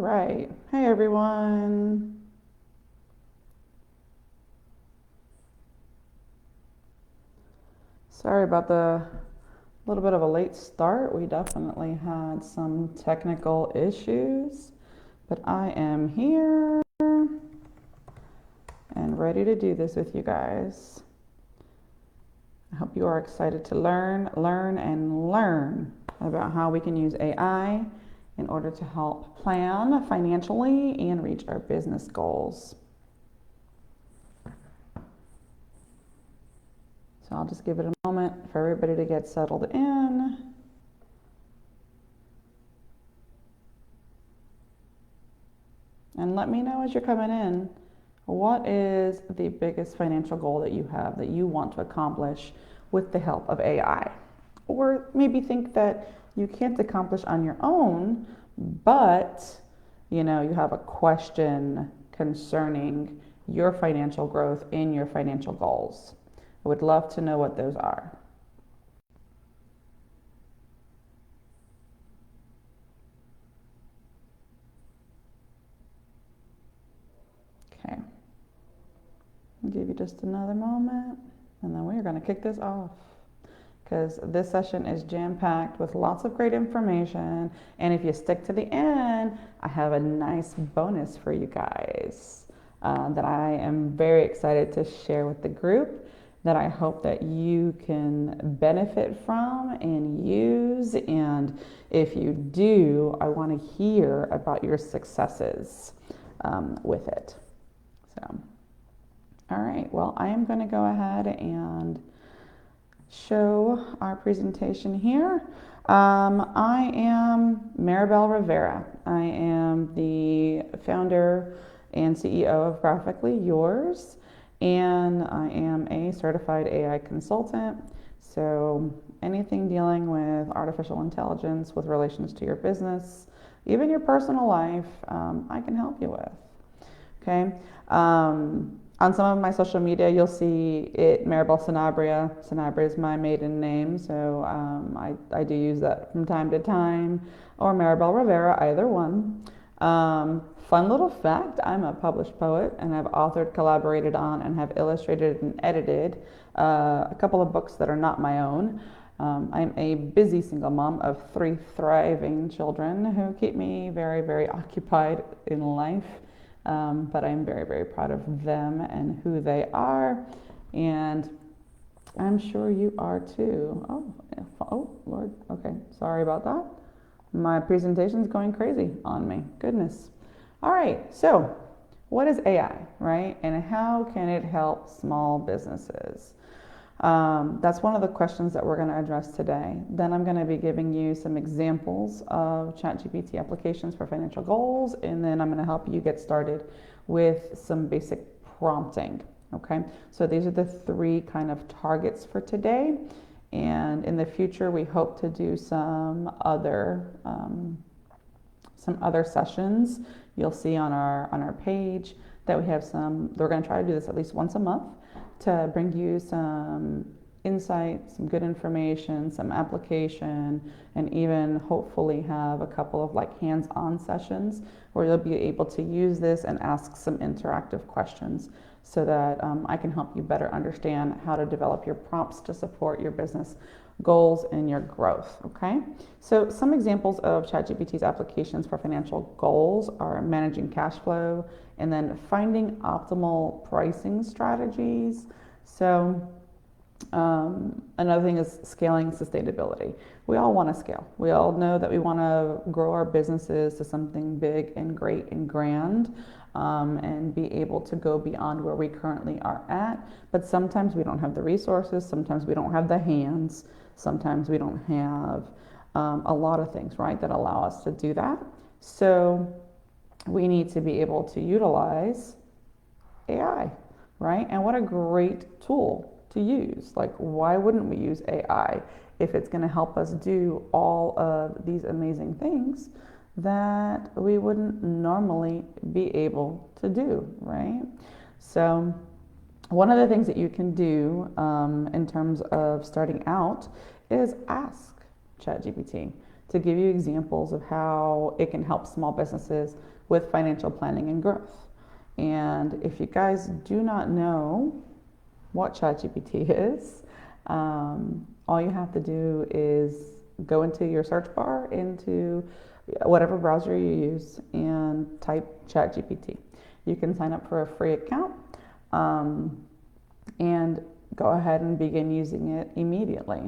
right. Hey, everyone. Sorry about the little bit of a late start. We definitely had some technical issues, but I am here and ready to do this with you guys. I hope you are excited to learn about how we can use AI in order to help plan financially and reach our business goals. So I'll just give it a moment for everybody to get settled in. And let me know as you're coming in, what is the biggest financial goal that you have that you want to accomplish with the help of AI? Or maybe think that you can't accomplish on your own, but you have a question concerning your financial growth and your financial goals. I would love to know what those are. Okay. I'll give you just another moment, and then we're going to kick this off because this session is jam-packed with lots of great information. And if you stick to the end, I have a nice bonus for you guys that I am very excited to share with the group, that I hope that you can benefit from and use. And if you do, I want to hear about your successes with it. So, all right, well, I am going to go ahead and show our presentation here. I am Maribel Rivera. I am the founder and CEO of Graphically Yours, and I am a certified AI consultant. So anything dealing with artificial intelligence with relations to your business, even your personal life, I can help you with. Okay. On some of my social media, you'll see it Maribel Sanabria. Sanabria is my maiden name, so I do use that from time to time, or Maribel Rivera, either one. Fun little fact, I'm a published poet, and I've authored, collaborated on, and have illustrated and edited a couple of books that are not my own. I'm a busy single mom of 3 thriving children who keep me very, very occupied in life. But I'm very, very proud of them and who they are, and I'm sure you are too. Oh, Lord. Okay, sorry about that. My presentation's going crazy on me. Goodness. All right, so what is AI, right? And how can it help small businesses? That's one of the questions that we're going to address today. Then I'm going to be giving you some examples of ChatGPT applications for financial goals, and then I'm going to help you get started with some basic prompting. Okay, so these are the 3 kind of targets for today, and in the future we hope to do some other sessions. You'll see on our page that we have some. We're going to try to do this at least once a month, to bring you some insight, some good information, some application, and even hopefully have a couple of hands-on sessions where you'll be able to use this and ask some interactive questions, so that I can help you better understand how to develop your prompts to support your business goals and your growth. Okay, so some examples of ChatGPT's applications for financial goals are managing cash flow, and then finding optimal pricing strategies. So another thing is scaling sustainability. We all want to scale. We all know that we want to grow our businesses to something big and great and grand, and be able to go beyond where we currently are at. But sometimes we don't have the resources. Sometimes we don't have the hands. Sometimes we don't have a lot of things, right, that allow us to do that. So we need to be able to utilize AI, right? And what a great tool to use. Why wouldn't we use AI if it's going to help us do all of these amazing things that we wouldn't normally be able to do, right? So one of the things that you can do in terms of starting out is ask ChatGPT to give you examples of how it can help small businesses with financial planning and growth. And if you guys do not know what ChatGPT is, all you have to do is go into your search bar, into whatever browser you use, and type ChatGPT. You can sign up for a free account and go ahead and begin using it immediately.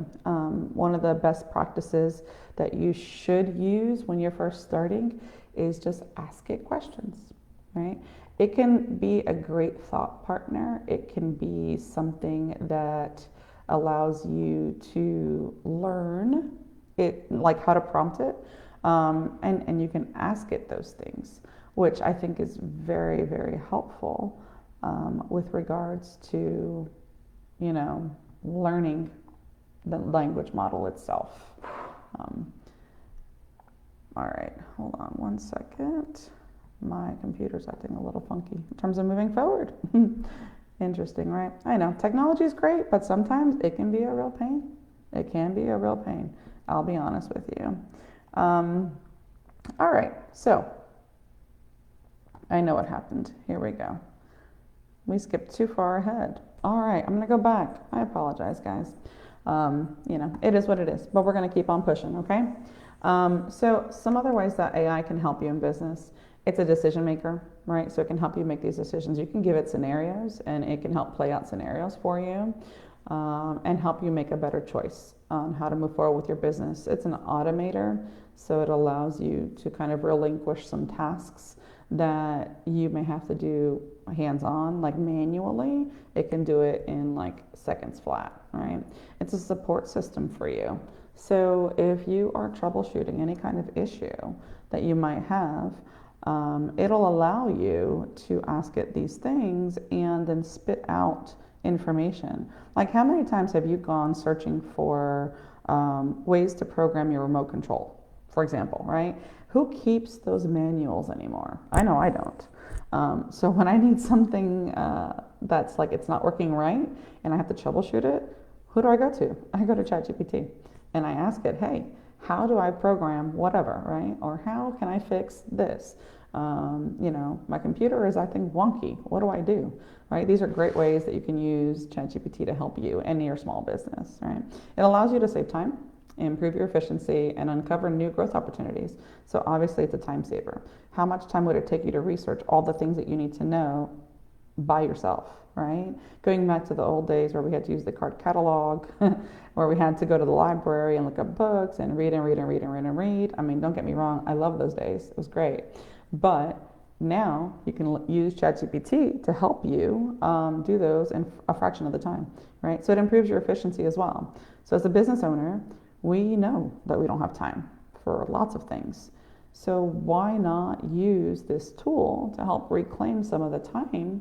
One of the best practices that you should use when you're first starting is just ask it questions, right? It can be a great thought partner. It can be something that allows you to learn it, like how to prompt it, and you can ask it those things, which I think is very, very helpful with regards to, learning the language model itself. All right, hold on one second. My computer's acting a little funky in terms of moving forward. Interesting, right? I know, technology is great, but sometimes it can be a real pain. It can be a real pain. I'll be honest with you. All right, so I know what happened. Here we go. We skipped too far ahead. All right, I'm gonna go back. I apologize, guys. It is what it is, but we're gonna keep on pushing, okay? So some other ways that AI can help you in business. It's a decision maker, right? So it can help you make these decisions. You can give it scenarios and it can help play out scenarios for you and help you make a better choice on how to move forward with your business. It's an automator, so it allows you to kind of relinquish some tasks that you may have to do hands-on, like manually. It can do it in like seconds flat, right? It's a support system for you. So if you are troubleshooting any kind of issue that you might have, it'll allow you to ask it these things and then spit out information. Like, how many times have you gone searching for ways to program your remote control, for example, right? Who keeps those manuals anymore? I know I don't. So when I need something that's like it's not working right and I have to troubleshoot it, who do I go to? I go to ChatGPT and I ask it, hey, how do I program whatever, right? Or how can I fix this? My computer is acting wonky. What do I do, right? These are great ways that you can use ChatGPT to help you and your small business, right? It allows you to save time, improve your efficiency, and uncover new growth opportunities. So obviously it's a time saver. How much time would it take you to research all the things that you need to know by yourself, right? Going back to the old days where we had to use the card catalog, where we had to go to the library and look up books and read and read and read and read and read. I mean, don't get me wrong, I love those days. It was great. But now you can use ChatGPT to help you do those in a fraction of the time, right? So it improves your efficiency as well. So as a business owner, we know that we don't have time for lots of things. So why not use this tool to help reclaim some of the time?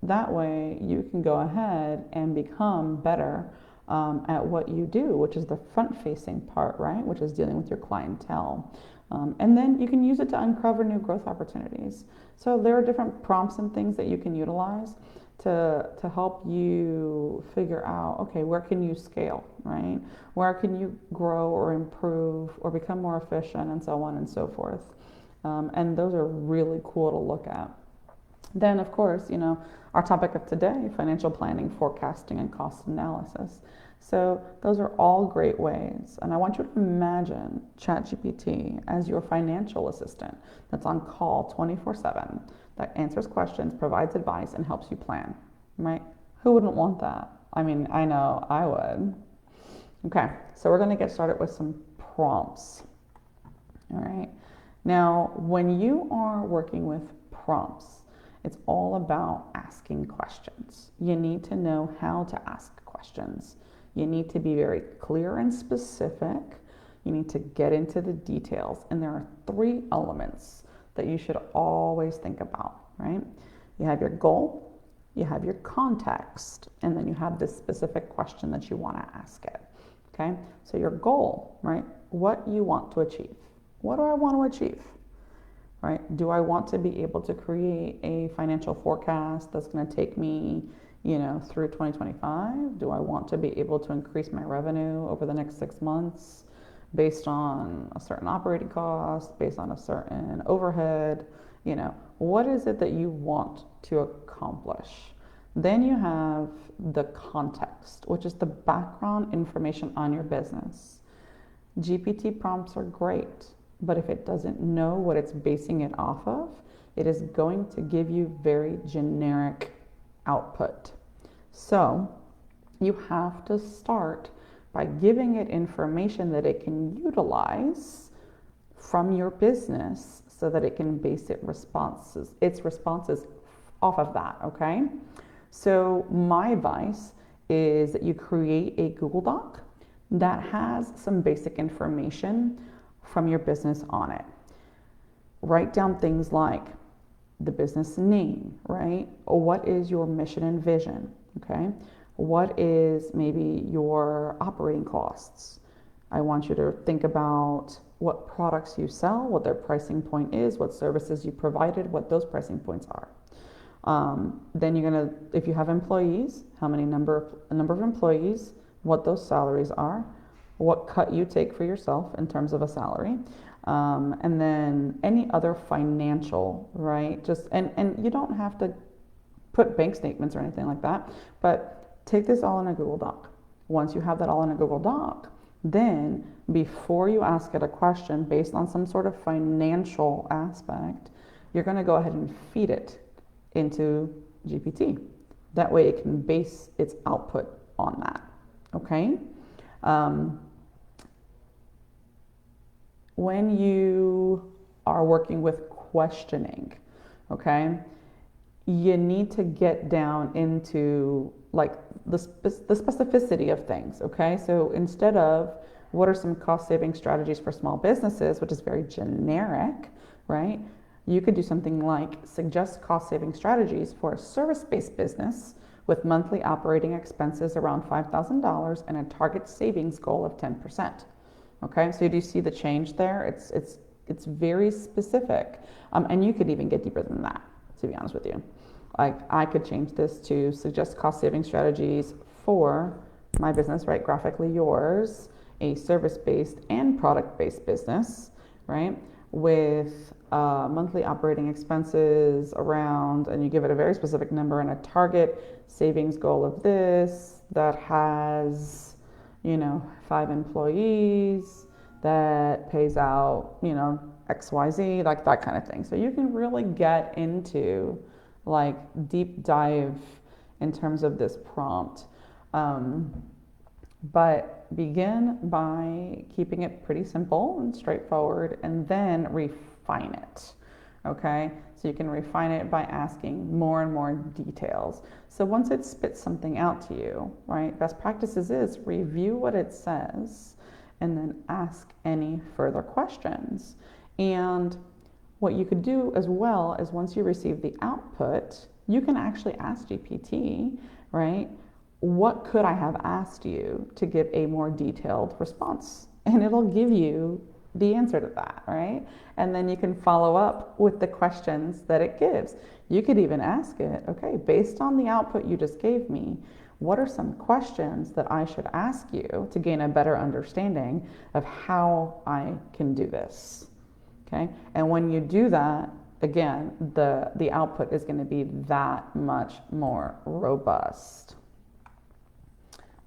That way you can go ahead and become better at what you do, which is the front-facing part, right? Which is dealing with your clientele. And then you can use it to uncover new growth opportunities. So there are different prompts and things that you can utilize to help you figure out, okay, where can you scale, right? Where can you grow or improve or become more efficient and so on and so forth. And those are really cool to look at. Then, of course, our topic of today, financial planning, forecasting, and cost analysis. So those are all great ways. And I want you to imagine ChatGPT as your financial assistant that's on call 24/7, that answers questions, provides advice, and helps you plan, right? Who wouldn't want that? I mean, I know I would. Okay, so we're going to get started with some prompts. All right. Now, when you are working with prompts, it's all about asking questions. You need to know how to ask questions. You need to be very clear and specific. You need to get into the details. And there are 3 elements that you should always think about, right? You have your goal, you have your context, and then you have this specific question that you want to ask it, okay? So your goal, right? What you want to achieve. What do I want to achieve? Right? Do I want to be able to create a financial forecast that's going to take me, through 2025? Do I want to be able to increase my revenue over the next 6 months based on a certain operating cost, based on a certain overhead, what is it that you want to accomplish? Then you have the context, which is the background information on your business. GPT prompts are great, but if it doesn't know what it's basing it off of, it is going to give you very generic output. So you have to start by giving it information that it can utilize from your business so that it can base its responses off of that, okay? So my advice is that you create a Google Doc that has some basic information from your business on it. Write down things like the business name, right? Or what is your mission and vision, okay? What is maybe your operating costs? I want you to think about what products you sell, what their pricing point is, what services you provided, what those pricing points are. Then you're gonna, if you have employees, how many number of employees, what those salaries are, what cut you take for yourself in terms of a salary, and then any other financial, right? And you don't have to put bank statements or anything like that, but take this all in a Google Doc. Once you have that all in a Google Doc, then before you ask it a question based on some sort of financial aspect, you're going to go ahead and feed it into GPT. That way it can base its output on that, okay? When you are working with questioning, okay, you need to get down into like the specificity of things, okay? So instead of what are some cost-saving strategies for small businesses, which is very generic, right? You could do something like suggest cost-saving strategies for a service-based business with monthly operating expenses around $5,000 and a target savings goal of 10%. Okay, so do you see the change there? It's very specific, and you could even get deeper than that, to be honest with you. Like I could change this to suggest cost-saving strategies for my business, right? Graphically Yours, a service-based and product-based business, right? With monthly operating expenses around, and you give it a very specific number and a target savings goal of this that has, 5 employees, that pays out, XYZ, like that kind of thing. So you can really get into like deep dive in terms of this prompt. But begin by keeping it pretty simple and straightforward and then refine it, okay? So you can refine it by asking more and more details. So once it spits something out to you, right, best practices is review what it says and then ask any further questions. And what you could do as well is once you receive the output, you can actually ask GPT, right, what could I have asked you to give a more detailed response? And it'll give you the answer to that, right? And then you can follow up with the questions that it gives. You could even ask it, okay, based on the output you just gave me, what are some questions that I should ask you to gain a better understanding of how I can do this, okay? And when you do that, again, the output is going to be that much more robust.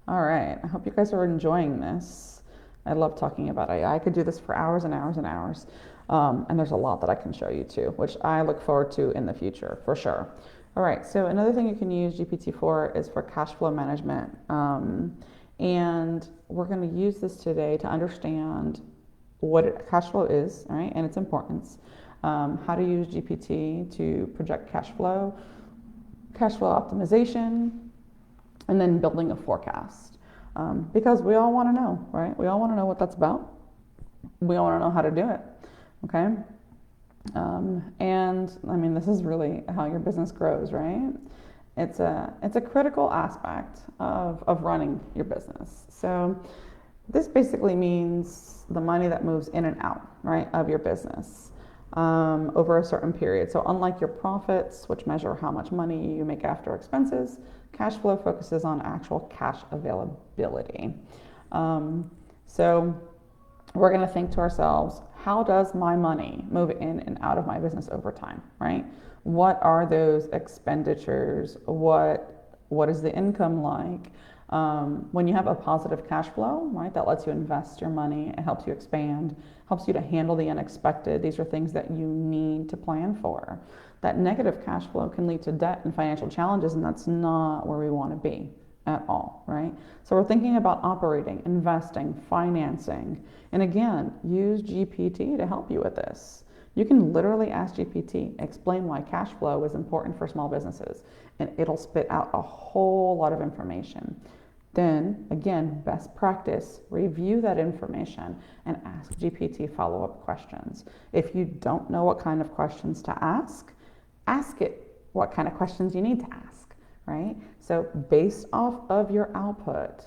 All right, I hope you guys are enjoying this. I love talking about AI. I could do this for hours and hours and hours. And there's a lot that I can show you too, which I look forward to in the future for sure. All right, so another thing you can use GPT for is for cash flow management. And we're going to use this today to understand what cash flow is, all right, and its importance. How to use GPT to project cash flow optimization, and then building a forecast. Because we all want to know, right? We all want to know what that's about. We all want to know how to do it, okay? And I mean, this is really how your business grows, right? It's a critical aspect of running your business. So this basically means the money that moves in and out, right, of your business over a certain period. So unlike your profits, which measure how much money you make after expenses, cash flow focuses on actual cash availability. So we're going to think to ourselves, how does my money move in and out of my business over time, right? What are those expenditures? What is the income like? When you have a positive cash flow, right, that lets you invest your money, it helps you expand, helps you to handle the unexpected. These are things that you need to plan for. That negative cash flow can lead to debt and financial challenges, and that's not where we want to be at all, right? So we're thinking about operating, investing, financing, and again, use GPT to help you with this. You can literally ask GPT, explain why cash flow is important for small businesses, and it'll spit out a whole lot of information. Then, again, best practice, review that information and ask GPT follow-up questions. If you don't know what kind of questions to ask it what kind of questions you need to ask, right? So based off of your output,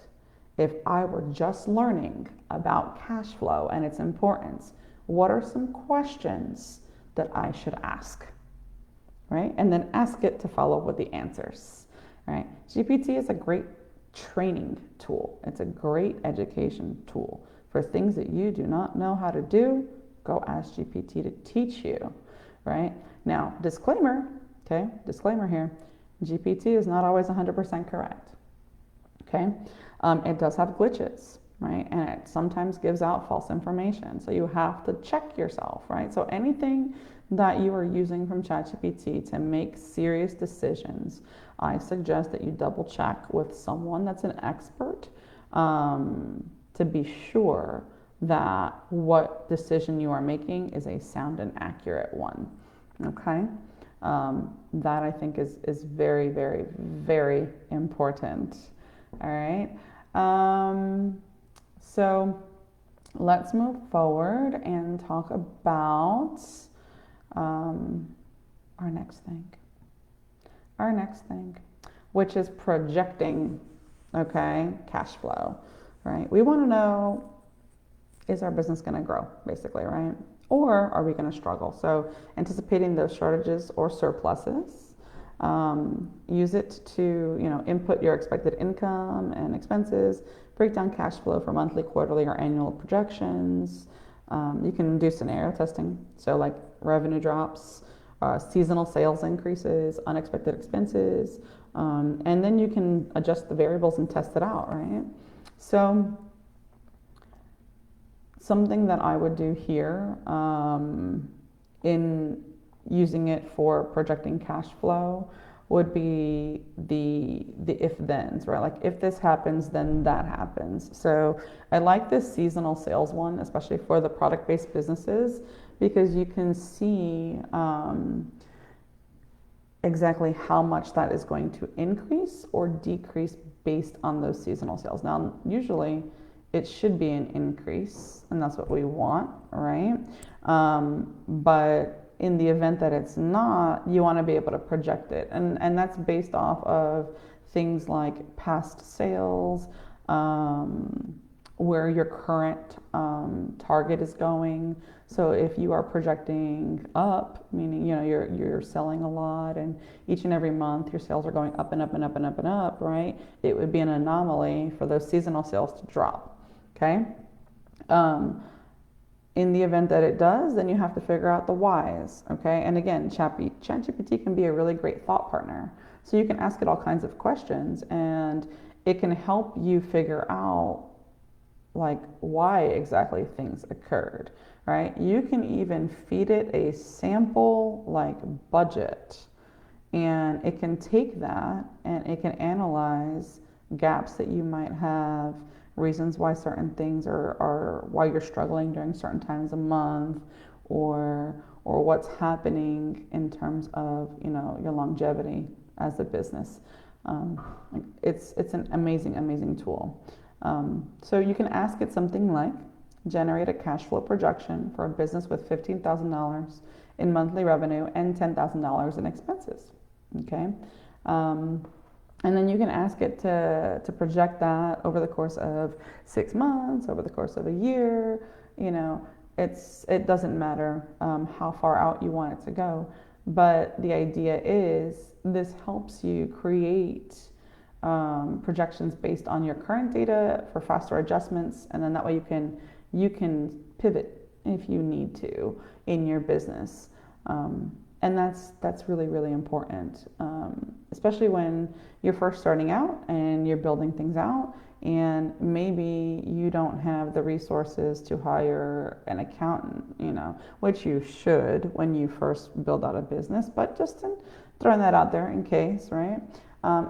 if I were just learning about cash flow and its importance, what are some questions that I should ask, right? And then ask it to follow with the answers, right? GPT is a great training tool. It's a great education tool. For things that you do not know how to do, go ask GPT to teach you, right? Now, disclaimer, okay, disclaimer here, GPT is not always 100% correct, okay? It does have glitches, right? And it sometimes gives out false information. So you have to check yourself, right? So anything that you are using from ChatGPT to make serious decisions, I suggest that you double check with someone that's an expert to be sure that what decision you are making is a sound and accurate one, okay? That I think is very, very, very important, all right? So let's move forward and talk about our next thing, which is projecting, okay, cash flow, right? We want to know, is our business going to grow, basically, right? Or are we going to struggle? So anticipating those shortages or surpluses, use it to, input your expected income and expenses, break down cash flow for monthly, quarterly, or annual projections. You can do scenario testing, so like revenue drops, seasonal sales increases, unexpected expenses, and then you can adjust the variables and test it out, right? So something that I would do here in using it for projecting cash flow would be the if-thens, right? Like if this happens, then that happens. So I like this seasonal sales one, especially for the product-based businesses, because you can see exactly how much that is going to increase or decrease based on those seasonal sales. Now, usually it should be an increase, and that's what we want, right? But in the event that it's not, you want to be able to project it. And that's based off of things like past sales, where your current target is going. So if you are projecting up, meaning you're selling a lot, and each and every month your sales are going up and up and up and up and up, right? It would be an anomaly for those seasonal sales to drop, okay? In the event that it does, then you have to figure out the whys, okay? And again, ChatGPT can be a really great thought partner. So you can ask it all kinds of questions, and it can help you figure out like why exactly things occurred, right? You can even feed it a sample like budget, and it can take that and it can analyze gaps that you might have, reasons why certain things are why you're struggling during certain times a month, or what's happening in terms of your longevity as a business. It's an amazing tool. So you can ask it something like, generate a cash flow projection for a business with $15,000 in monthly revenue and $10,000 in expenses, okay? And then you can ask it to project that over the course of 6 months, over the course of a year. It doesn't matter how far out you want it to go. But the idea is this helps you create projections based on your current data for faster adjustments, and then that way you can pivot if you need to in your business. And that's really, really important, especially when you're first starting out and you're building things out, and maybe you don't have the resources to hire an accountant, which you should when you first build out a business, but just throwing that out there in case, right?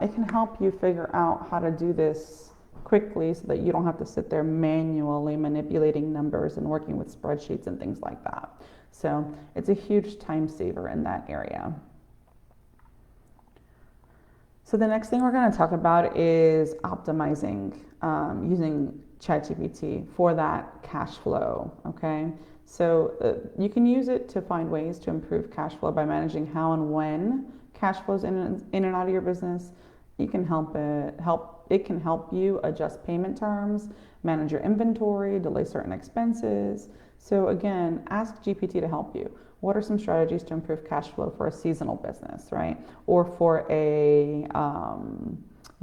It can help you figure out how to do this quickly so that you don't have to sit there manually manipulating numbers and working with spreadsheets and things like that. So it's a huge time saver in that area. So the next thing we're going to talk about is optimizing using ChatGPT for that cash flow, okay? So you can use it to find ways to improve cash flow by managing how and when cash flows in and out of your business. It can help you adjust payment terms, manage your inventory, delay certain expenses. So again, ask GPT to help you. What are some strategies to improve cash flow for a seasonal business, right? Or for you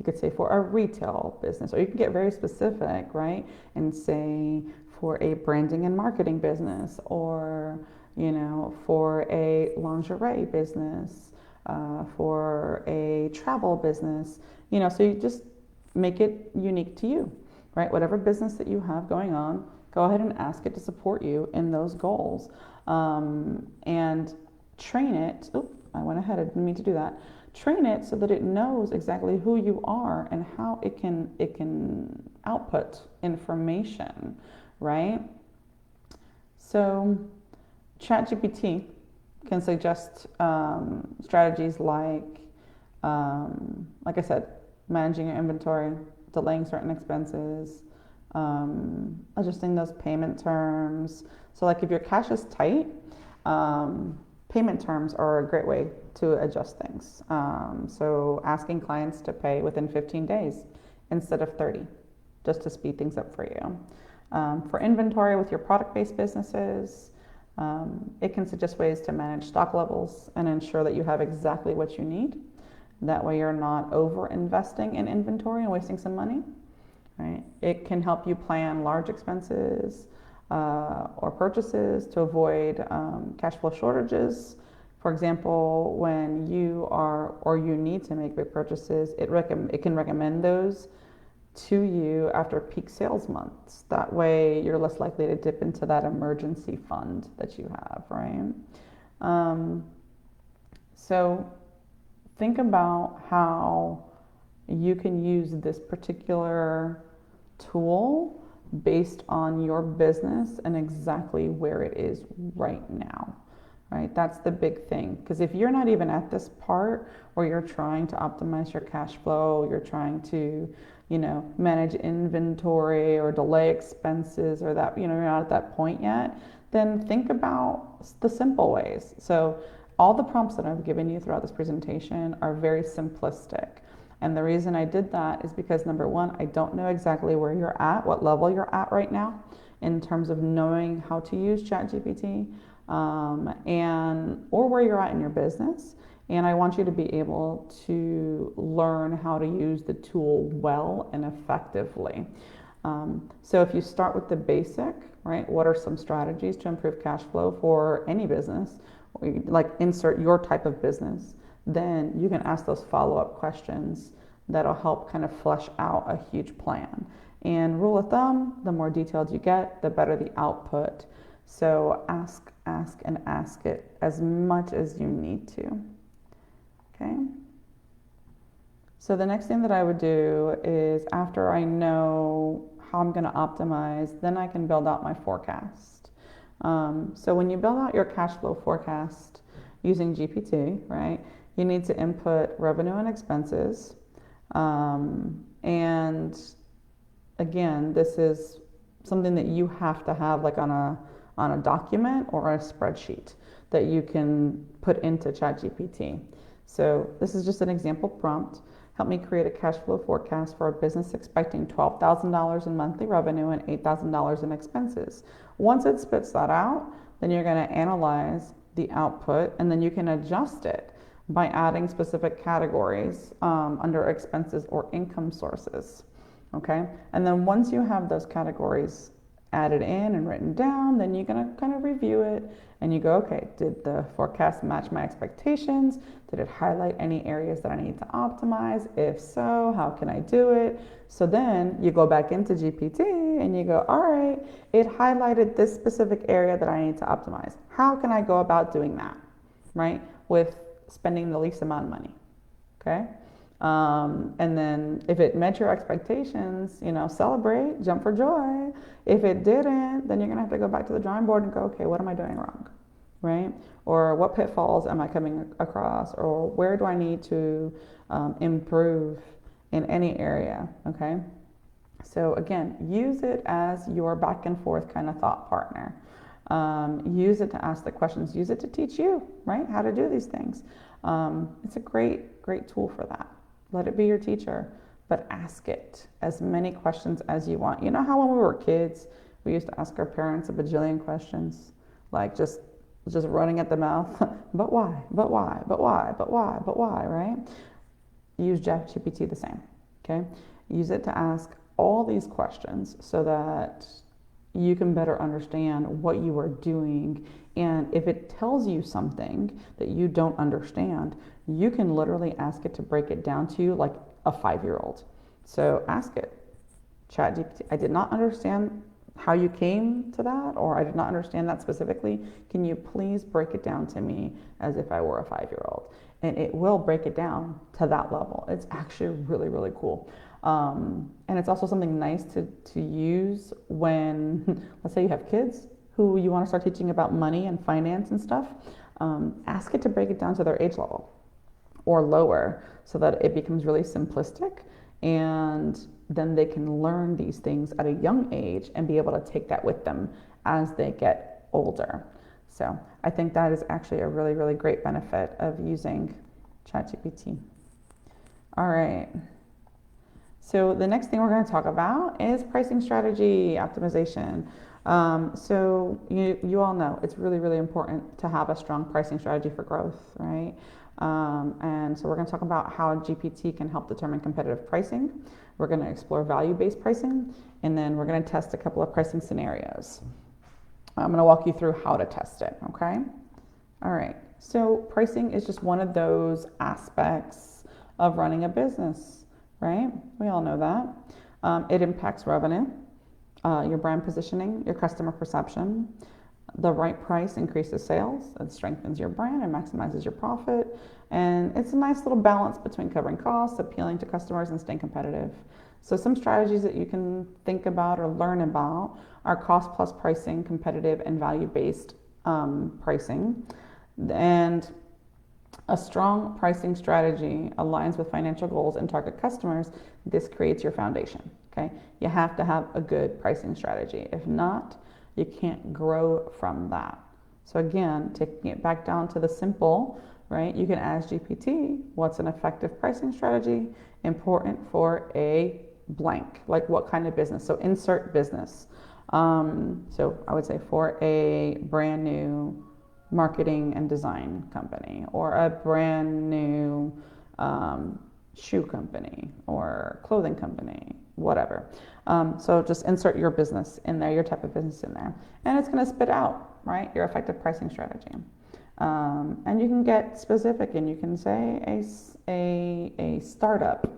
could say for a retail business, or you can get very specific, right? And say for a branding and marketing business, or, for a lingerie business, for a travel business, so you just make it unique to you, right? Whatever business that you have going on, go ahead and ask it to support you in those goals, and train it. Oh, I went ahead. I didn't mean to do that. Train it so that it knows exactly who you are and how it can output information, right? So ChatGPT can suggest strategies like I said, managing your inventory, delaying certain expenses, adjusting those payment terms. So like if your cash is tight, payment terms are a great way to adjust things. So asking clients to pay within 15 days instead of 30, just to speed things up for you. For inventory with your product-based businesses, it can suggest ways to manage stock levels and ensure that you have exactly what you need. That way you're not over-investing in inventory and wasting some money. Right? It can help you plan large expenses or purchases to avoid cash flow shortages. For example, when you need to make big purchases, it can recommend those to you after peak sales months. That way you're less likely to dip into that emergency fund that you have, right? So think about how you can use this particular tool based on your business and exactly where it is right now, right? That's the big thing. Because if you're not even at this part where you're trying to optimize your cash flow, you're trying to, manage inventory or delay expenses, or that, you're not at that point yet, then think about the simple ways. So all the prompts that I've given you throughout this presentation are very simplistic. And the reason I did that is because, number one, I don't know exactly where you're at, what level you're at right now in terms of knowing how to use ChatGPT, or where you're at in your business. And I want you to be able to learn how to use the tool well and effectively. So if you start with the basic, right, what are some strategies to improve cash flow for any business, like insert your type of business, then you can ask those follow-up questions that'll help kind of flesh out a huge plan. And rule of thumb, the more detailed you get, the better the output. So ask it as much as you need to. Okay? So the next thing that I would do is, after I know how I'm going to optimize, then I can build out my forecast. So when you build out your cash flow forecast using GPT, right, you need to input revenue and expenses. And again, this is something that you have to have like on a document or a spreadsheet that you can put into ChatGPT. So this is just an example prompt. Help me create a cash flow forecast for a business expecting $12,000 in monthly revenue and $8,000 in expenses. Once it spits that out, then you're going to analyze the output, and then you can adjust it by adding specific categories under expenses or income sources. Okay? And then once you have those categories added in and written down, then you're going to kind of review it and you go, okay, did the forecast match my expectations? Did it highlight any areas that I need to optimize? If so, how can I do it? So then you go back into GPT and you go, all right, it highlighted this specific area that I need to optimize. How can I go about doing that, right? With spending the least amount of money, okay? And then if it met your expectations, celebrate, jump for joy. If it didn't, then you're gonna have to go back to the drawing board and go, okay, what am I doing wrong, right? Or what pitfalls am I coming across? Or where do I need to improve in any area, okay? So again, use it as your back and forth kind of thought partner. Use it to ask the questions. Use it to teach you, right, how to do these things. It's a great, great tool for that. Let it be your teacher, but ask it as many questions as you want. You know how when we were kids, we used to ask our parents a bajillion questions, like just running at the mouth. But why? But why? But why? But why? But why? Right? Use ChatGPT the same. Okay. Use it to ask all these questions so that you can better understand what you are doing. And if it tells you something that you don't understand, you can literally ask it to break it down to you like a 5-year-old. So ask it, ChatGPT, I did not understand how you came to that, or I did not understand that specifically. Can you please break it down to me as if I were a 5-year-old? And it will break it down to that level. It's actually really, really cool. And it's also something nice to use when, let's say you have kids who you want to start teaching about money and finance and stuff. Ask it to break it down to their age level or lower so that it becomes really simplistic, and then they can learn these things at a young age and be able to take that with them as they get older. So I think that is actually a really, really great benefit of using ChatGPT. All right. So the next thing we're going to talk about is pricing strategy optimization. So you all know it's really, really important to have a strong pricing strategy for growth, right? And so we're going to talk about how GPT can help determine competitive pricing. We're going to explore value-based pricing, and then we're going to test a couple of pricing scenarios. I'm going to walk you through how to test it, okay? All right, so pricing is just one of those aspects of running a business, right? We all know that. It impacts revenue, your brand positioning, your customer perception. The right price increases sales, it strengthens your brand and maximizes your profit. And it's a nice little balance between covering costs, appealing to customers, and staying competitive. So some strategies that you can think about or learn about are cost plus pricing, competitive and value-based pricing. And a strong pricing strategy aligns with financial goals and target customers. This creates your foundation, okay? You have to have a good pricing strategy. If not, you can't grow from that. So again, taking it back down to the simple, right? You can ask GPT, what's an effective pricing strategy important for a blank? Like what kind of business? So insert business. So I would say for a brand new marketing and design company, or a brand new shoe company or clothing company, whatever. So just insert your business in there, your type of business in there, and it's going to spit out, right, your effective pricing strategy. And you can get specific, and you can say a startup,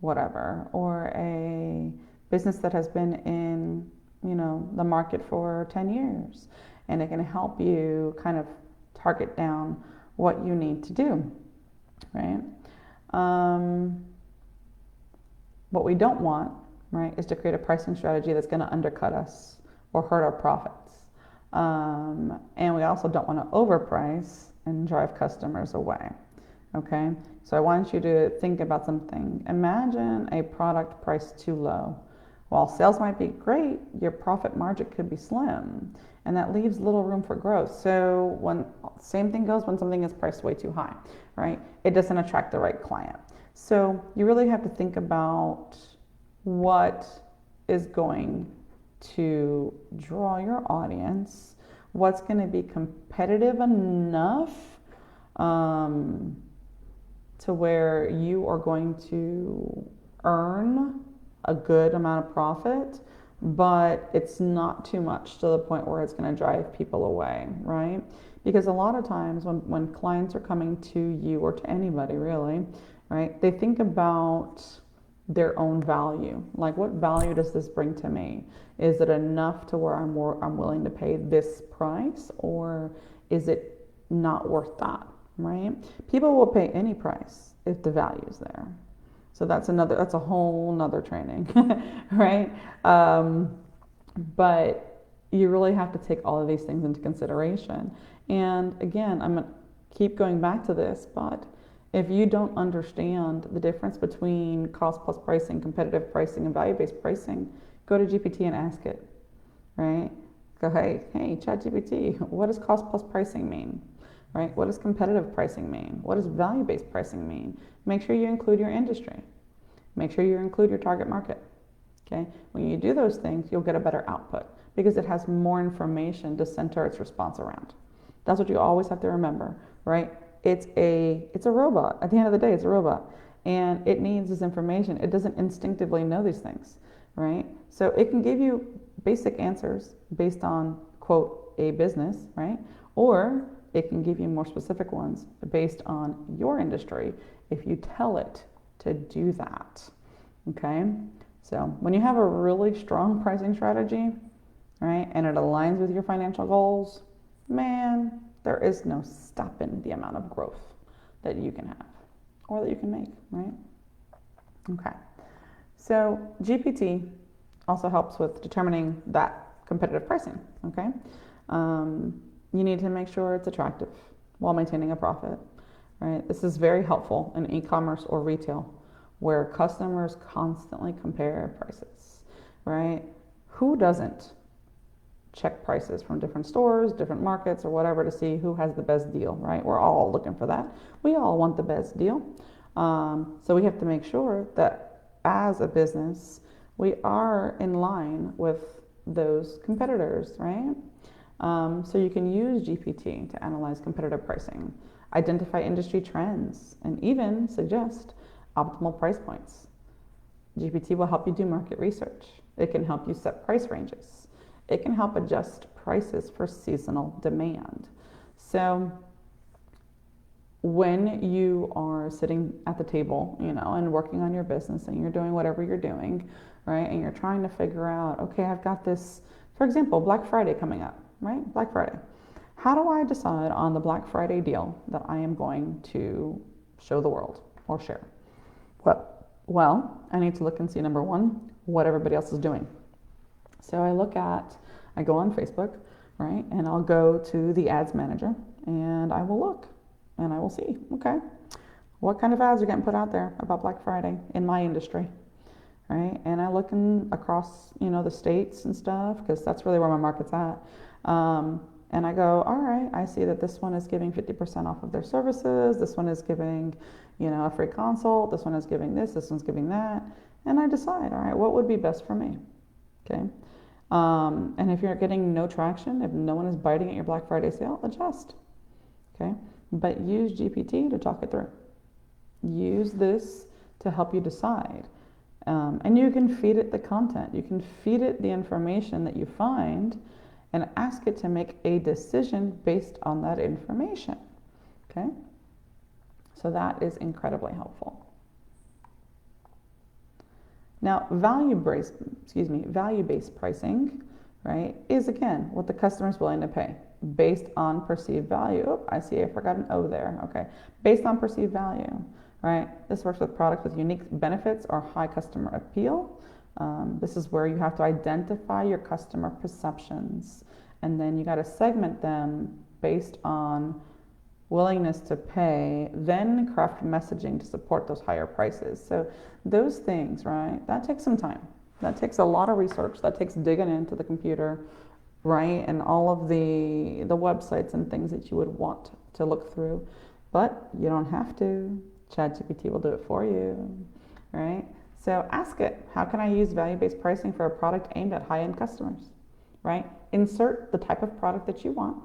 whatever, or a business that has been in the market for 10 years, and it can help you kind of target down what you need to do, right? What we don't want, right, is to create a pricing strategy that's going to undercut us or hurt our profits. And we also don't want to overprice and drive customers away, okay? So I want you to think about something. Imagine a product priced too low. While sales might be great, your profit margin could be slim, and that leaves little room for growth. So same thing goes when something is priced way too high, right? It doesn't attract the right client. So you really have to think about what is going to draw your audience, what's going to be competitive enough to where you are going to earn a good amount of profit but it's not too much to the point where it's going to drive people away, right? Because a lot of times when clients are coming to you or to anybody really, right, they think about their own value. Like, what value does this bring to me? Is it enough to where I'm willing to pay this price, or is it not worth that, right? People will pay any price if the value is there. So that's a whole nother training, right? But you really have to take all of these things into consideration. And again, I'm going to keep going back to this, but if you don't understand the difference between cost plus pricing, competitive pricing, and value-based pricing, go to GPT and ask it, right? Go, hey, ChatGPT, what does cost plus pricing mean? Right? What does competitive pricing mean? What does value-based pricing mean? Make sure you include your industry. Make sure you include your target market. Okay? When you do those things, you'll get a better output because it has more information to center its response around. That's what you always have to remember, right? It's a robot. At the end of the day, it's a robot. And it needs this information. It doesn't instinctively know these things, right? So it can give you basic answers based on, quote, a business, right? Or it can give you more specific ones based on your industry if you tell it to do that, okay? So when you have a really strong pricing strategy, right, and it aligns with your financial goals, man, there is no stopping the amount of growth that you can have or that you can make, right? Okay. So GPT also helps with determining that competitive pricing, okay? You need to make sure it's attractive while maintaining a profit, right? This is very helpful in e-commerce or retail where customers constantly compare prices, right? Who doesn't check prices from different stores, different markets, or whatever to see who has the best deal, right? We're all looking for that. We all want the best deal. So we have to make sure that as a business, we are in line with those competitors, right? So you can use GPT to analyze competitive pricing, identify industry trends, and even suggest optimal price points. GPT will help you do market research. It can help you set price ranges. It can help adjust prices for seasonal demand. So when you are sitting at the table, and working on your business and you're doing whatever you're doing, right? And you're trying to figure out, okay, I've got this, for example, Black Friday coming up, right? Black Friday. How do I decide on the Black Friday deal that I am going to show the world or share? Well, I need to look and see, number one, what everybody else is doing. So I go on Facebook, right? And I'll go to the ads manager and I will look and I will see, okay, what kind of ads are getting put out there about Black Friday in my industry, right? And I look across, the states and stuff because that's really where my market's at. And I go, all right, I see that this one is giving 50% off of their services. This one is giving, a free consult. This one is giving this one's giving that. And I decide, all right, what would be best for me, okay? And if you're getting no traction, if no one is biting at your Black Friday sale, adjust, okay? But use GPT to talk it through. Use this to help you decide. And you can feed it the content. You can feed it the information that you find and ask it to make a decision based on that information, okay? So that is incredibly helpful. Now, value-based pricing, right, is again what the customer is willing to pay based on perceived value. Oh, I see I forgot an O there. Okay, based on perceived value, right? This works with products with unique benefits or high customer appeal. This is where you have to identify your customer perceptions, and then you got to segment them based on willingness to pay, then craft messaging to support those higher prices. So those things, right, that takes some time. That takes a lot of research. That takes digging into the computer, right, and all of the websites and things that you would want to look through. But you don't have to. ChatGPT will do it for you, right? So ask it, how can I use value-based pricing for a product aimed at high-end customers, right? Insert the type of product that you want.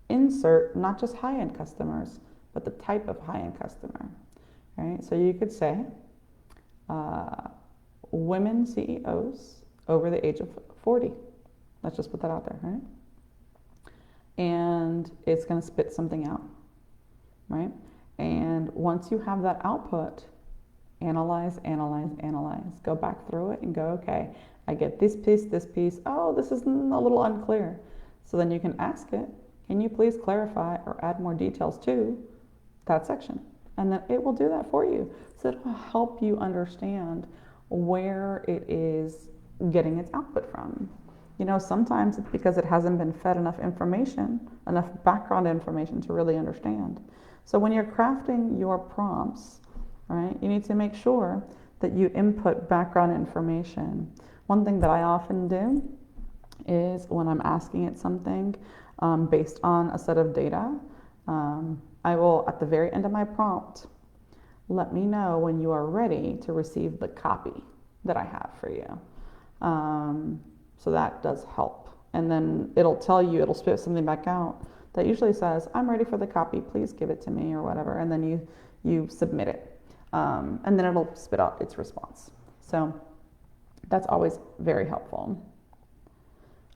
Insert not just high-end customers, but the type of high-end customer, right? So you could say, women CEOs over the age of 40. Let's just put that out there, right? And it's going to spit something out, right? And once you have that output, analyze, analyze, analyze. Go back through it and go, okay, I get this piece, this piece. Oh, this is a little unclear. So then you can ask it, can you please clarify or add more details to that section? And then it will do that for you. So it will help you understand where it is getting its output from. You know, sometimes it's because it hasn't been fed enough information, enough background information to really understand. So when you're crafting your prompts, right, you need to make sure that you input background information. One thing that I often do is when I'm asking it something based on a set of data, I will, at the very end of my prompt, let me know when you are ready to receive the copy that I have for you. So that does help. And then it'll tell you, it'll spit something back out that usually says, I'm ready for the copy, please give it to me or whatever. And then you submit it. And then it'll spit out its response. So that's always very helpful.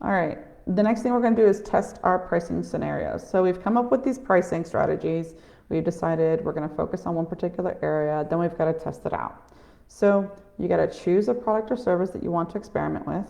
All right, the next thing we're going to do is test our pricing scenarios. So we've come up with these pricing strategies. We've decided we're going to focus on one particular area. Then we've got to test it out. So you got to choose a product or service that you want to experiment with.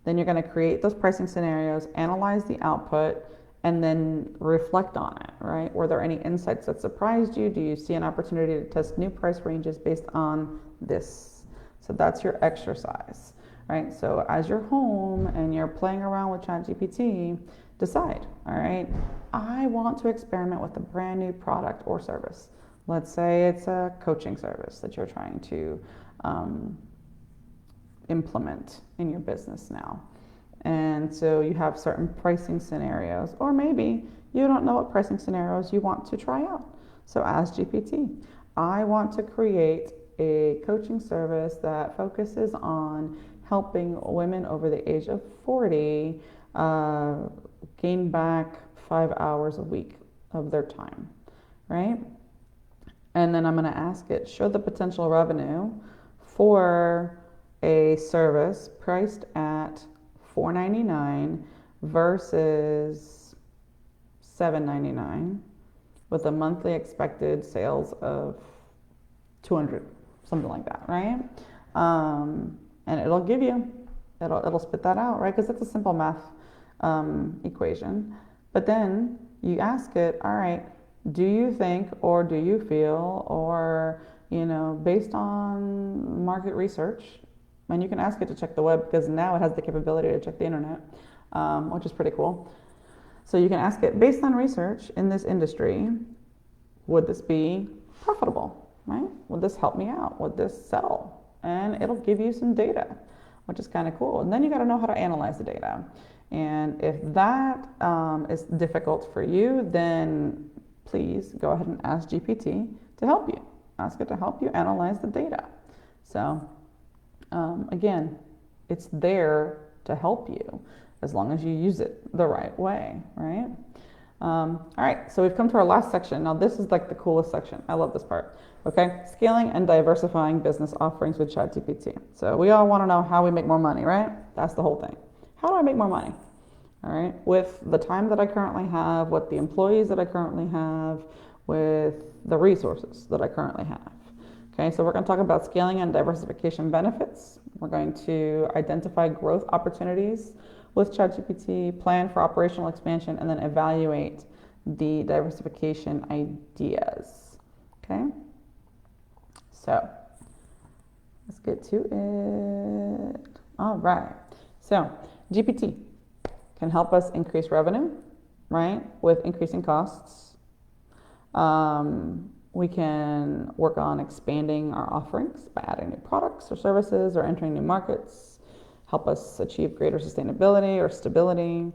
Then you're going to create those pricing scenarios, analyze the output, and then reflect on it, right? Were there any insights that surprised you? Do you see an opportunity to test new price ranges based on this? So that's your exercise, right? So as you're home and you're playing around with ChatGPT, decide, all right, I want to experiment with a brand new product or service. Let's say it's a coaching service that you're trying to implement in your business now. And so you have certain pricing scenarios, or maybe you don't know what pricing scenarios you want to try out. So ask GPT, I want to create a coaching service that focuses on helping women over the age of 40 gain back 5 hours a week of their time, right? And then I'm going to ask it, show the potential revenue for a service priced at $4.99 versus $7.99 with a monthly expected sales of 200, something like that, right? And it'll give you, it'll spit that out, right? Because it's a simple math equation. But then you ask it, all right, do you think or do you feel or, you know, based on market research, and you can ask it to check the web because now it has the capability to check the internet, which is pretty cool. So you can ask it, based on research in this industry, would this be profitable, right? Would this help me out? Would this sell? And it'll give you some data, which is kind of cool. And then you got to know how to analyze the data. And if that is difficult for you, then please go ahead and ask GPT to help you. Ask it to help you analyze the data. So again, it's there to help you as long as you use it the right way, right? All right, so we've come to our last section. Now this is like the coolest section. I love this part. Okay, scaling and diversifying business offerings with ChatGPT. So we all want to know how we make more money, right? That's the whole thing. How do I make more money? All right, with the time that I currently have, with the employees that I currently have, with the resources that I currently have. Okay, so we're going to talk about scaling and diversification benefits. We're going to identify growth opportunities with ChatGPT, plan for operational expansion, and then evaluate the diversification ideas. Okay, so let's get to it. All right, so GPT can help us increase revenue, right, with increasing costs. We can work on expanding our offerings by adding new products or services or entering new markets, help us achieve greater sustainability or stability.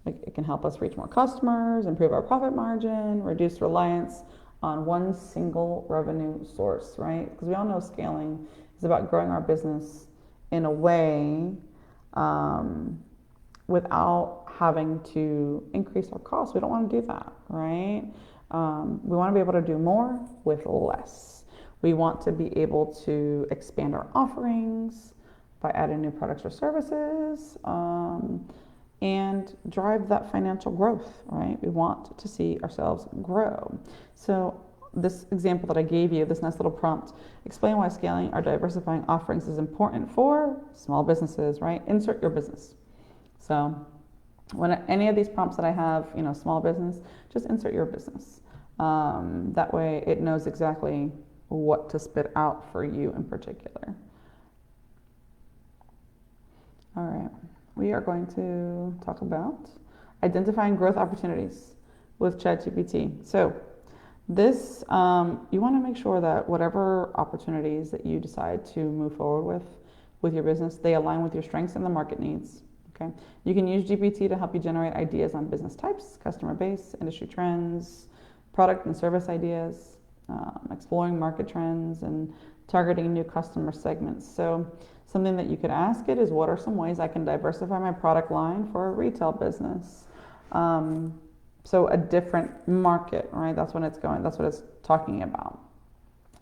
It can help us reach more customers, improve our profit margin, reduce reliance on one single revenue source, right? Because we all know scaling is about growing our business in a way without having to increase our costs. We don't want to do that, right? We want to be able to do more with less. We want to be able to expand our offerings by adding new products or services, and drive that financial growth, right? We want to see ourselves grow. So this example that I gave you, this nice little prompt, explain why scaling or diversifying offerings is important for small businesses, right? Insert your business. So when any of these prompts that I have, small business, just insert your business. That way it knows exactly what to spit out for you in particular. All right, we are going to talk about identifying growth opportunities with ChatGPT. So this, you want to make sure that whatever opportunities that you decide to move forward with your business, they align with your strengths and the market needs. Okay, you can use GPT to help you generate ideas on business types, customer base, industry trends, product and service ideas, exploring market trends, and targeting new customer segments. So something that you could ask it is, what are some ways I can diversify my product line for a retail business? So a different market, right? That's what it's talking about.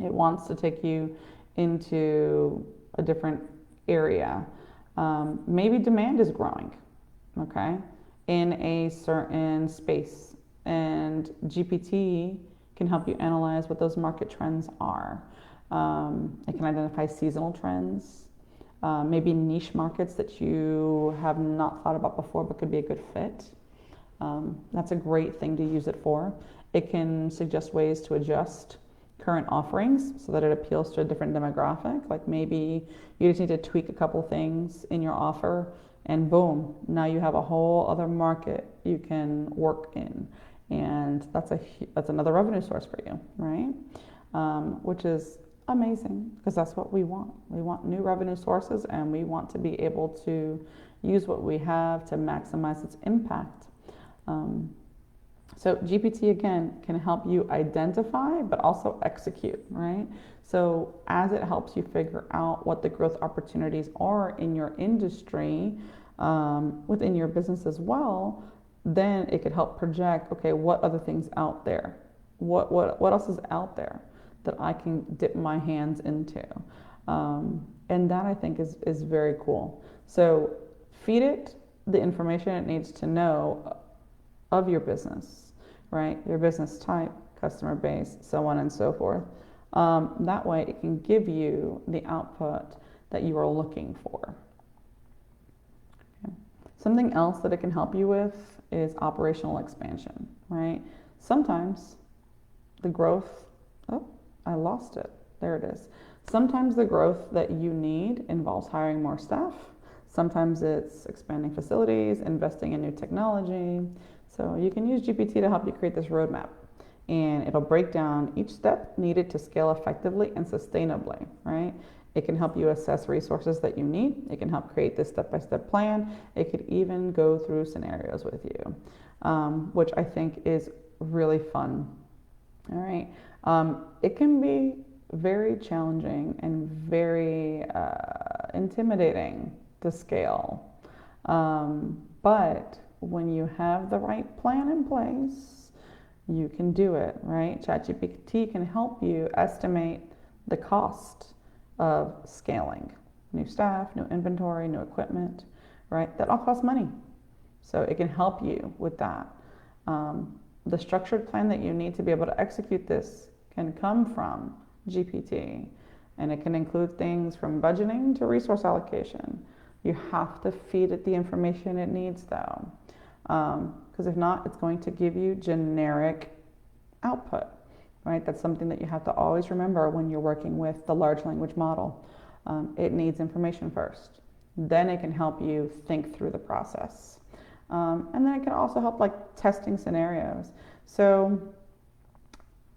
It wants to take you into a different area. Maybe demand is growing, okay, in a certain space, and GPT can help you analyze what those market trends are. It can identify seasonal trends, maybe niche markets that you have not thought about before but could be a good fit. That's a great thing to use it for. It can suggest ways to adjust current offerings so that it appeals to a different demographic. Like maybe you just need to tweak a couple things in your offer, and boom, now you have a whole other market you can work in, and that's another revenue source for you, right? Which is amazing, because that's what we want. We want new revenue sources, and we want to be able to use what we have to maximize its impact. So GPT, again, can help you identify, but also execute, right? So as it helps you figure out what the growth opportunities are in your industry, within your business as well, then it could help project, okay, what other things out there? What else is out there that I can dip my hands into? And that, I think, is very cool. So feed it the information it needs to know of your business, right? Your business type, customer base, so on and so forth. That way it can give you the output that you are looking for. Okay. Something else that it can help you with is operational expansion, right? Sometimes the growth, I lost it. There it is. Sometimes the growth that you need involves hiring more staff. Sometimes it's expanding facilities, investing in new technology. So you can use GPT to help you create this roadmap, and it'll break down each step needed to scale effectively and sustainably, right? It can help you assess resources that you need. It can help create this step-by-step plan. It could even go through scenarios with you, which I think is really fun. All right. It can be very challenging and very intimidating to scale. But when you have the right plan in place, you can do it, right? ChatGPT can help you estimate the cost of scaling. New staff, new inventory, new equipment, right? That all costs money. So it can help you with that. The structured plan that you need to be able to execute this can come from GPT, and it can include things from budgeting to resource allocation. You have to feed it the information it needs, though, because if not, it's going to give you generic output, right? That's something that you have to always remember when you're working with the large language model. It needs information first. Then it can help you think through the process. And then it can also help like testing scenarios. So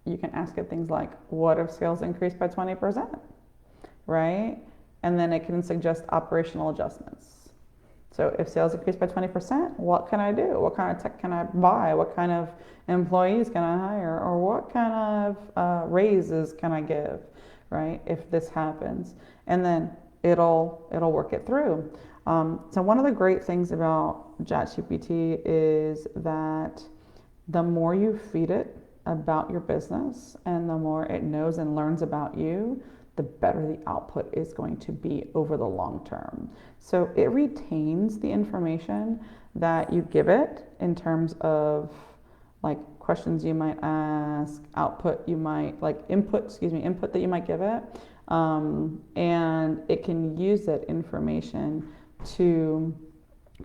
you can ask it things like, what if sales increased by 20%, right? And then it can suggest operational adjustments. So if sales increase by 20%, what can I do? What kind of tech can I buy? What kind of employees can I hire? Or what kind of raises can I give, right, if this happens? And then it'll work it through. So one of the great things about ChatGPT is that the more you feed it about your business and the more it knows and learns about you, the the better the output is going to be over the long term. So it retains the information that you give it in terms of like questions you might ask, output you might, like input that you might give it. And it can use that information to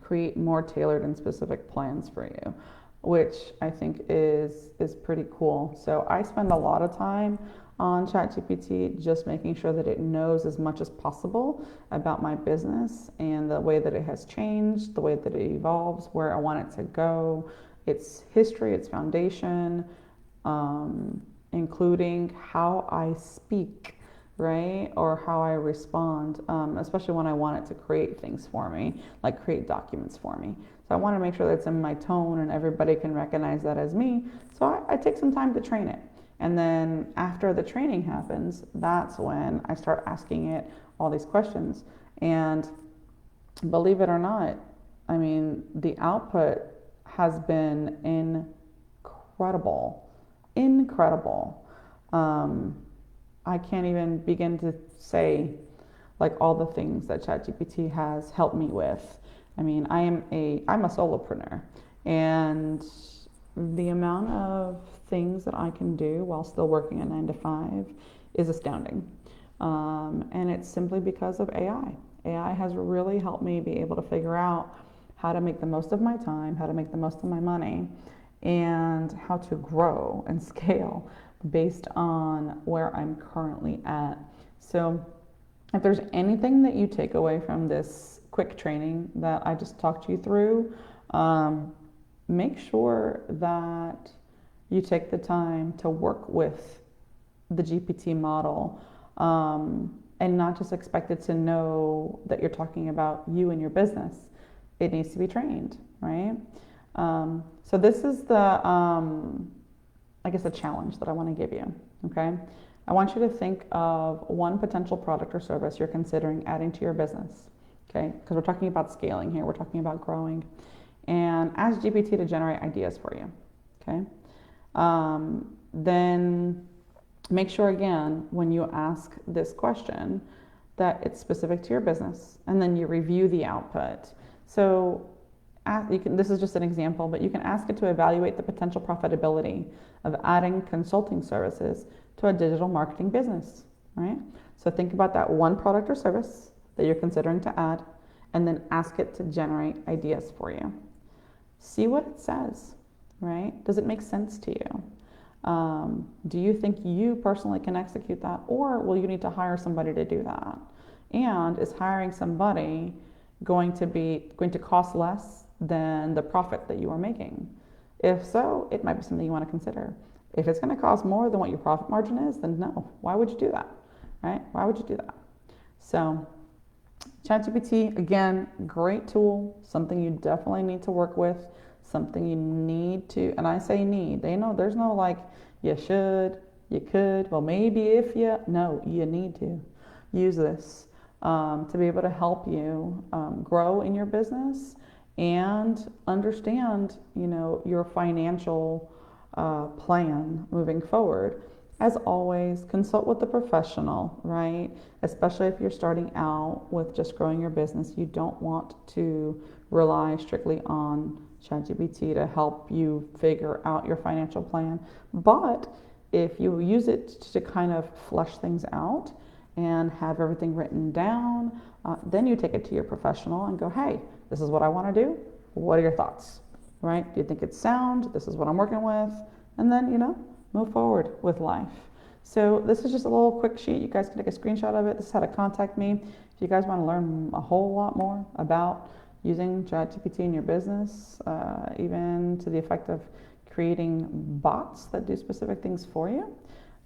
create more tailored and specific plans for you, which I think is pretty cool. So I spend a lot of time on ChatGPT just making sure that it knows as much as possible about my business and the way that it has changed, the way that it evolves, where I want it to go, its history, its foundation, including how I speak, right? Or how I respond, especially when I want it to create things for me, like create documents for me. So I want to make sure that it's in my tone and everybody can recognize that as me. So I take some time to train it. And then after the training happens, that's when I start asking it all these questions. And believe it or not, I mean, the output has been incredible. I can't even begin to say like all the things that ChatGPT has helped me with. I mean, I'm a solopreneur, and the amount of things that I can do while still working a 9 to 5 is astounding. And it's simply because of AI. AI has really helped me be able to figure out how to make the most of my time, how to make the most of my money, and how to grow and scale based on where I'm currently at. So if there's anything that you take away from this quick training that I just talked you through, make sure that you take the time to work with the GPT model, and not just expect it to know that you're talking about you and your business. It needs to be trained, right? So this is the, I guess, a challenge that I want to give you, okay? I want you to think of one potential product or service you're considering adding to your business, okay? Because we're talking about scaling here, we're talking about growing. And ask GPT to generate ideas for you, okay? Then make sure again, when you ask this question, that it's specific to your business, and then you review the output. So this is just an example, but you can ask it to evaluate the potential profitability of adding consulting services to a digital marketing business, right? So think about that one product or service that you're considering to add, and then ask it to generate ideas for you. See what it says, right? Does it make sense to you? Do you think you personally can execute that, or will you need to hire somebody to do that? And is hiring somebody going to cost less than the profit that you are making? If so, it might be something you want to consider. If it's going to cost more than what your profit margin is, then no. Why would you do that, right? Why would you do that? So ChatGPT, again, great tool, something you definitely need to work with, something you need to, and I say need, there's no like, you should, you could, well, maybe if you, no, you need to use this to be able to help you grow in your business and understand, your financial plan moving forward. As always, consult with a professional, right? Especially if you're starting out with just growing your business. You don't want to rely strictly on ChatGPT to help you figure out your financial plan. But if you use it to kind of flesh things out and have everything written down, then you take it to your professional and go, hey, this is what I want to do. What are your thoughts, right? Do you think it's sound? This is what I'm working with. And then, move forward with life. So this is just a little quick sheet. You guys can take a screenshot of it. This is how to contact me. If you guys want to learn a whole lot more about using ChatGPT in your business, even to the effect of creating bots that do specific things for you,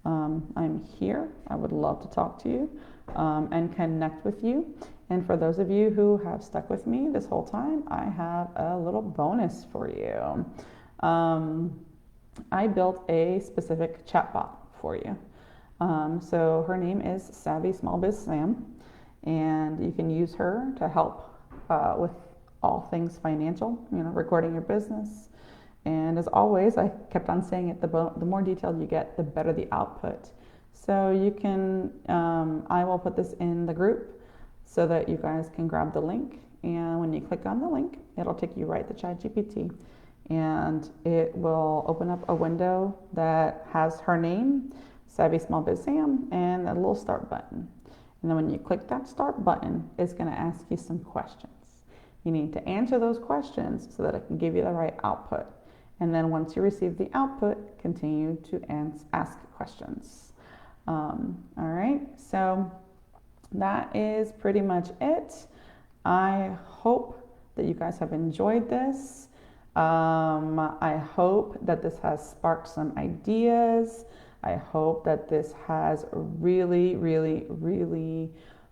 I'm here. I would love to talk to you and connect with you. And for those of you who have stuck with me this whole time, I have a little bonus for you. I built a specific chatbot for you. So her name is Savvy Small Biz Sam, and you can use her to help with all things financial, recording your business. And as always, I kept on saying it, the more detailed you get, the better the output. So you can, I will put this in the group so that you guys can grab the link. And when you click on the link, it'll take you right to ChatGPT. And it will open up a window that has her name, Savvy Small Biz Sam, and a little start button. And then when you click that start button, it's going to ask you some questions. You need to answer those questions so that it can give you the right output. And then once you receive the output, continue to ask questions. All right, so that is pretty much it. I hope that you guys have enjoyed this. I hope that this has sparked some ideas. I hope that this has really, really, really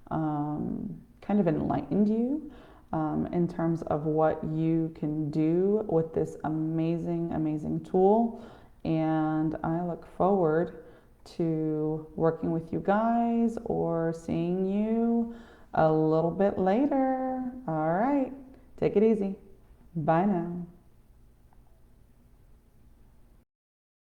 kind of enlightened you in terms of what you can do with this amazing, amazing tool. And I look forward to working with you guys or seeing you a little bit later. All right, take it easy. Bye now.